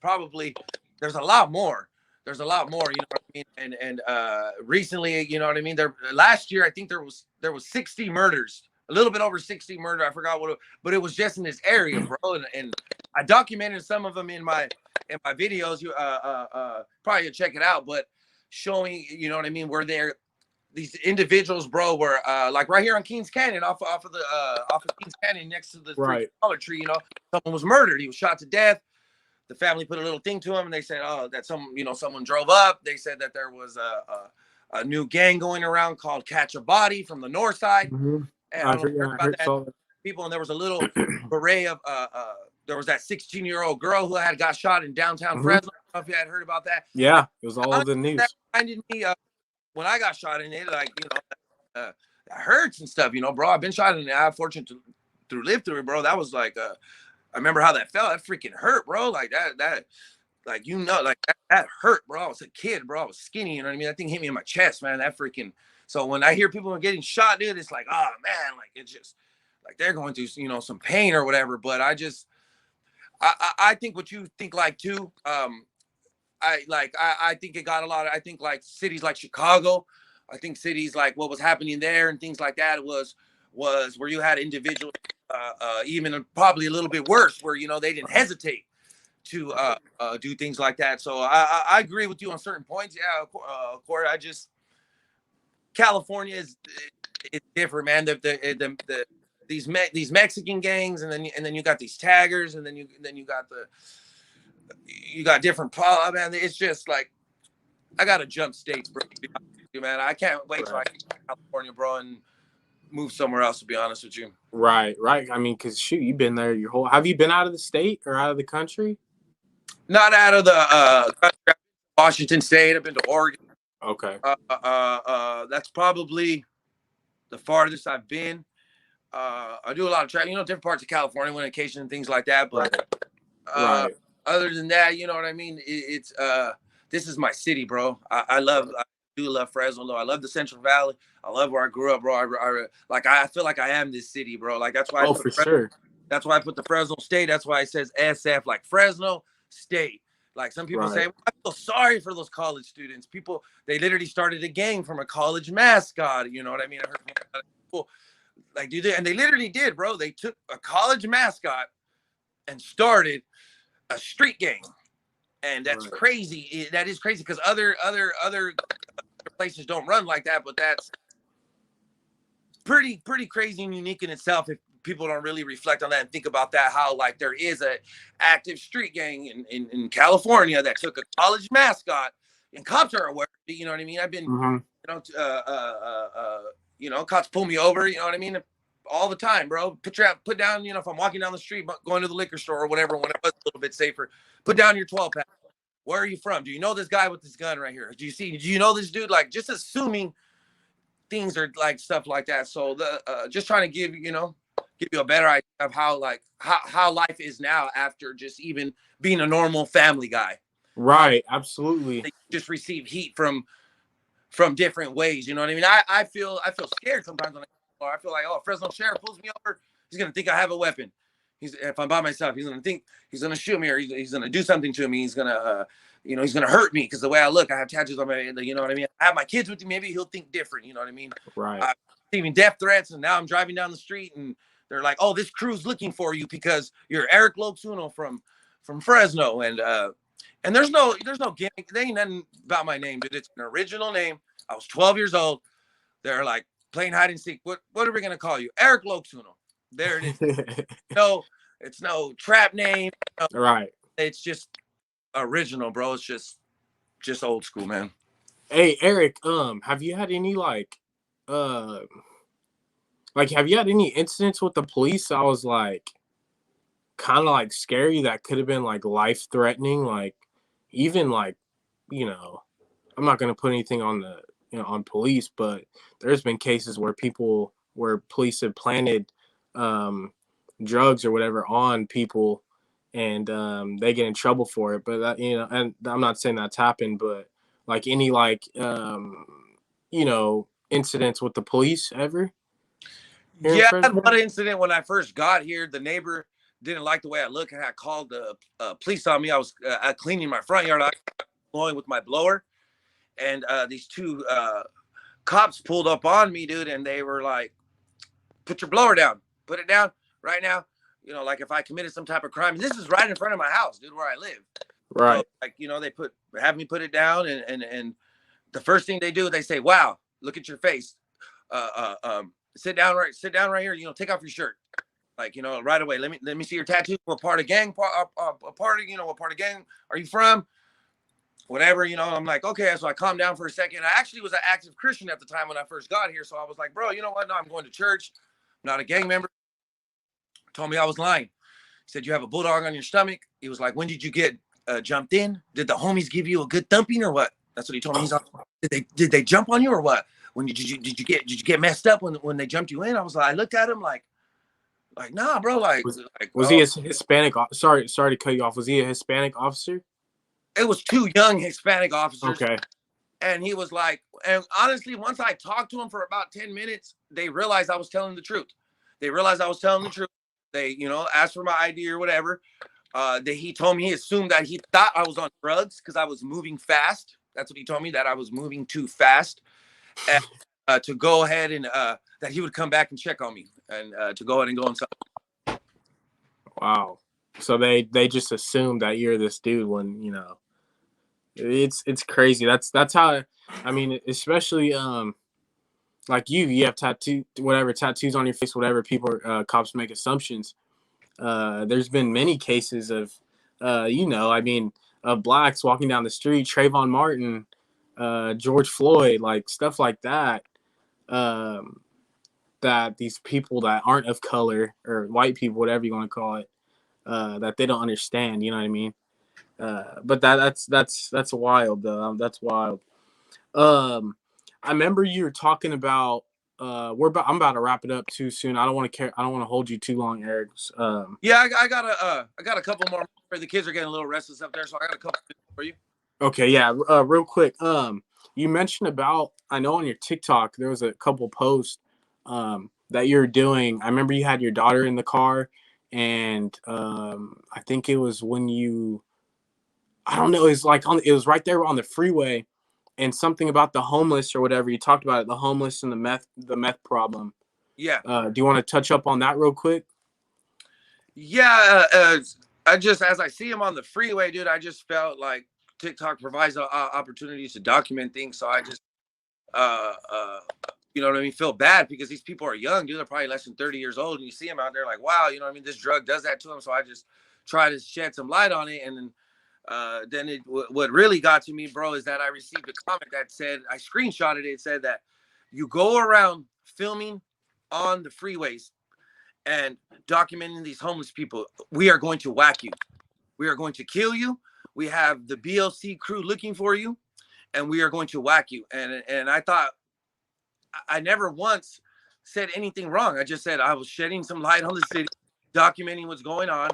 a lot more. There's a lot more, you know what I mean? And recently, you know what I mean. There last year, I think there was 60 murders, a little bit over 60 murder. I forgot but it was just in this area, bro. And I documented some of them in my videos. You probably check it out, but showing, you know what I mean, where these individuals, bro, were like right here on Kings Canyon, off of Kings Canyon, next to the freaking Right. Dollar Tree. You know, someone was murdered. He was shot to death. The family put a little thing to him, and they said, "Oh, that someone drove up." They said that there was a new gang going around called Catch a Body from the north side. Mm-hmm. And I don't know if you heard I about heard that. saw that. People, and there was a little array of there was that 16-year-old girl who had got shot in downtown Mm-hmm. Fresno. I don't know if you had heard about that. Yeah, it was all over Honestly, the that news. reminded me of when I got shot in it, like, you know, that hurts and stuff, you know, bro. I've been shot in the eye, fortunate to live through it, bro. That was like, I remember how that felt. That freaking hurt, bro. Like that, like, you know, like that hurt, bro. I was a kid, bro. I was skinny, you know what I mean? That thing hit me in my chest, man. That freaking. So when I hear people are getting shot, dude, it's like, oh man, like it's just like they're going through, you know, some pain or whatever. But I think what you think like too. I think it got a lot of, I think like cities like Chicago, I think cities like what was happening there and things like that was where you had individuals even probably a little bit worse, where, you know, they didn't hesitate to do things like that. So I agree with you on certain points. Yeah, Corey, California is different, man. These Mexican gangs, and then you got these taggers, and then you got different man. It's just like I gotta jump states, bro. Man, I can't wait till I Right. get to California, bro. And move somewhere else, to be honest with you. Right, right. I mean, cause shoot, you've been there your whole. Have you been out of the state or out of the country? Not out of the country. Washington State. I've been to Oregon. Okay. That's probably the farthest I've been. I do a lot of traveling, different parts of California on occasion and things like that. But Right. other than that, you know what I mean? It's this is my city, bro. I do love Fresno, though. I love the Central Valley. I love where I grew up, bro. I feel like I am this city, bro. Like that's why. Oh, for sure. That's why I put the Fresno State. That's why it says SF, like Fresno State. Like some people say, Right. well, I feel sorry for those college students. People, they literally started a gang from a college mascot. You know what I mean? I heard people like do that, and they literally did, bro. They took a college mascot and started a street gang, and that's Right. crazy. That is crazy because other places don't run like that, but that's pretty crazy and unique in itself. If people don't really reflect on that and think about that, how like there is a active street gang in California that took a college mascot, and cops are aware. You know what I mean? I've been, Mm-hmm. Cops pull me over. You know what I mean? All the time, bro. Put down. If I'm walking down the street, going to the liquor store or whatever, when it was a little bit safer, put down your 12 pack. Where are you from? Do you know this guy with this gun right here? Do you know this dude? Like, just assuming things are like stuff like that. So just trying to give you a better idea of how life is now after just even being a normal family guy. Right. Absolutely. They just receive heat from different ways. You know what I mean? I feel scared sometimes when I feel like, oh, Fresno sheriff pulls me over, he's gonna think I have a weapon. If I'm by myself, he's gonna think he's gonna shoot me, or he's gonna do something to me. He's gonna he's gonna hurt me because the way I look, I have tattoos on my, you know what I mean? I have my kids with me, maybe he'll think different, you know what I mean? Right. I'm receiving death threats, and now I'm driving down the street and they're like, oh, this crew's looking for you because you're Eric Loxuno from Fresno. And there's no gimmick. There ain't nothing about my name, dude. It's an original name. I was 12 years old. They're like playing hide and seek. What are we gonna call you? Eric Loxuno. There it is. No, it's no trap name. Right. It's just original, bro. It's just old school, man. Hey, Eric. Have you had any have you had any incidents with the police? I was like, kind of like scary that could have been like life threatening. Like, even like, I'm not gonna put anything on the on police, but there's been cases where police have planted drugs or whatever on people, and they get in trouble for it. But that, and I'm not saying that's happened, but like any incidents with the police ever here in Yeah, I had Fresno? one incident when I first got here. The neighbor didn't like the way I look and I called the police on me. I was cleaning my front yard. I was blowing with my blower, and these two cops pulled up on me, dude, and they were like, put your blower down. Put it down right now. Like if I committed some type of crime. And this is right in front of my house, dude, where I live. Right. So, they have me put it down, and the first thing they do, they say, wow, look at your face. Sit down right here. Take off your shirt. Like, right away. Let me see your tattoo. What part of gang? What part of gang are you from? Whatever, I'm like, okay. So I calmed down for a second. I actually was an active Christian at the time when I first got here. So I was like, bro, you know what? No, I'm going to church. I'm not a gang member. Told me I was lying. He said, you have a bulldog on your stomach. He was like, when did you get jumped in? Did the homies give you a good thumping or what? That's what he told me. He's like, did they jump on you or what? When did you get messed up when they jumped you in? I was like, I looked at him like, nah, bro. Was he a Hispanic? Sorry to cut you off. Was he a Hispanic officer? It was two young Hispanic officers. Okay. And he was like, and honestly, once I talked to him for about 10 minutes, they realized I was telling the truth. They asked for my ID or whatever. He told me he assumed that he thought I was on drugs because I was moving fast. That's what he told me, that I was moving too fast. And to go ahead and that he would come back and check on me and to go ahead and go inside. Wow. So they just assume that you're this dude when, it's crazy. That's how, I mean, especially like you have tattoos on your face, whatever, cops make assumptions. There's been many cases of of blacks walking down the street, Trayvon Martin, George Floyd, like stuff like that. that these people that aren't of color or white people, whatever you want to call it, that they don't understand. You know what I mean? But that's wild though. That's wild. Um, I remember you were talking about. I'm about to wrap it up too soon. I don't want to care. I don't want to hold you too long, Eric. Yeah, I got a couple more. The kids are getting a little restless up there, so I got a couple for you. Okay, yeah. Real quick. You mentioned about. I know on your TikTok there was a couple posts that you're doing. I remember you had your daughter in the car, and I think it was when you. I don't know. It's like it was right there on the freeway, and something about the homeless or whatever. You talked about it, the homeless and the meth problem. Yeah, Do you want to touch up on that real quick? yeah. I just as I see him on the freeway, dude, I just felt like TikTok provides opportunities to document things. So I just, uh, uh, you know what I mean, feel bad because these people are young, dude. They're probably less than 30 years old, and you see them out there like, wow, you know what I mean. This drug does that to them. So I just try to shed some light on it, and then what really got to me, bro, is that I received a comment that said I screenshotted it. It said that you go around filming on the freeways and documenting these homeless people. We are going to whack you. We are going to kill you. We have the BLC crew looking for you, and we are going to whack you. And I thought I never once said anything wrong. I just said I was shedding some light on the city, documenting what's going on,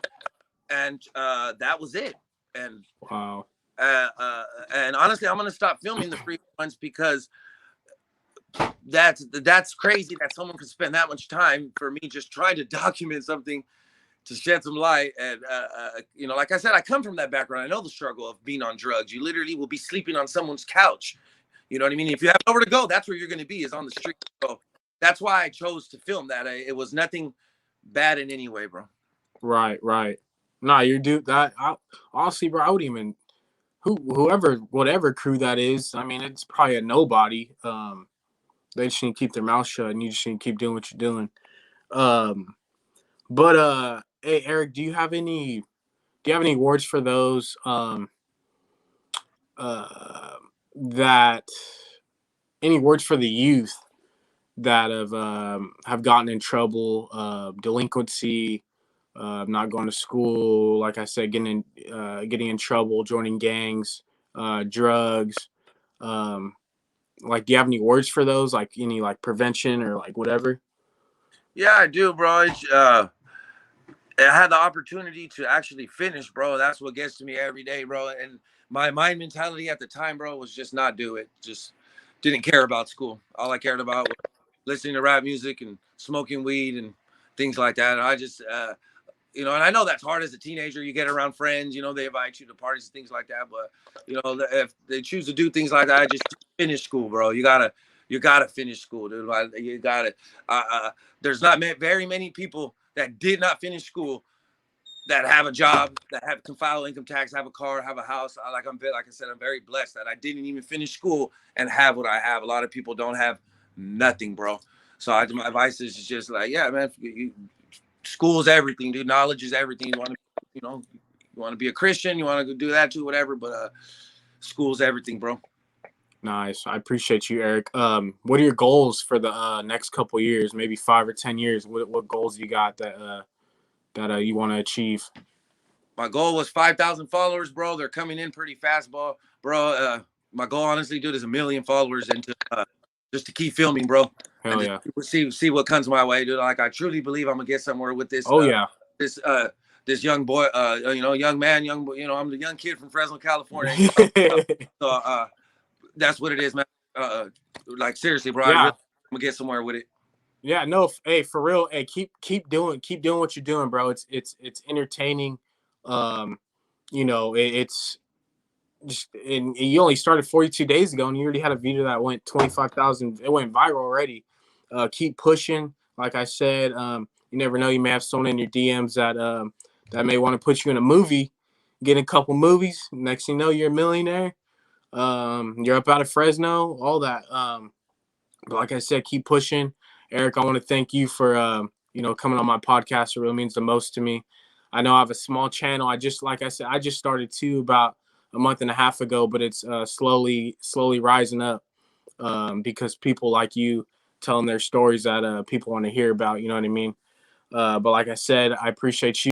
and that was it. And Wow. uh, uh, and honestly, I'm gonna stop filming the free ones because that's crazy that someone could spend that much time for me just trying to document something to shed some light. And you know, like I said, I come from that background. I know the struggle of being on drugs. You literally will be sleeping on someone's couch. You know what I mean? If you have nowhere to go, that's where you're going to be, is on the street. So that's why I chose to film that. It was nothing bad in any way, bro. Right, right. Nah, you do that. Honestly, bro, I would even whoever whatever crew that is. I mean, it's probably a nobody. They just need to keep their mouth shut, and you just need to keep doing what you're doing. Um, but hey, Eric, do you have any words for those uh that any words for the youth that have gotten in trouble, delinquency, not going to school, like I said, getting in trouble, joining gangs, drugs. Um, like, do you have any words for those? Like any like prevention or like whatever? Yeah, I do, bro. I had the opportunity to actually finish, bro. That's what gets to me every day, bro. And my mind mentality at the time, bro, was just not do it. Just didn't care about school. All I cared about was listening to rap music and smoking weed and things like that. And I just, you know, and I know that's hard as a teenager. You get around friends, you know, they invite you to parties and things like that. But you know, if they choose to do things like that, I just finish school, bro. You gotta finish school, dude. You gotta. There's not very many people that did not finish school that have a job, that can file income tax, have a car, have a house. Like I said, I'm very blessed that I didn't even finish school and have what I have. A lot of people don't have nothing, bro. So my advice is just like, yeah, man, school is everything, dude. Knowledge is everything. You know, you want to be a Christian, you want to do that too, whatever. But school's everything, bro. Nice. I appreciate you, Eric. What are your goals for the next couple years? Maybe 5 or 10 years. What goals you got that you want to achieve? My goal was 5,000 followers, bro. They're coming in pretty fast, bro. My goal, honestly, dude, is 1 million followers, and just to keep filming, bro, and Hell yeah. just see what comes my way, dude. Like I truly believe I'm gonna get somewhere with this. Oh yeah. This this young boy, you know, young man, young boy, you know, I'm the young kid from Fresno, California. You know? So that's what it is, man. Like seriously, bro, I really Yeah. I'm gonna get somewhere with it. Yeah, no, hey, for real, hey, keep doing what you're doing, bro. It's entertaining. Um, it's just and you only started 42 days ago, and you already had a video that went 25,000. It went viral already. Keep pushing. Like I said, you never know. You may have someone in your DMs that may want to put you in a movie, get in a couple movies. Next thing you know, you're a millionaire. You're up out of Fresno, all that. But like I said, keep pushing. Eric, I want to thank you for coming on my podcast. It really means the most to me. I know I have a small channel. Like I said, I just started too about a month and a half ago, but it's slowly rising up because people like you telling their stories that people want to hear about. You know what I mean? But like I said, I appreciate you.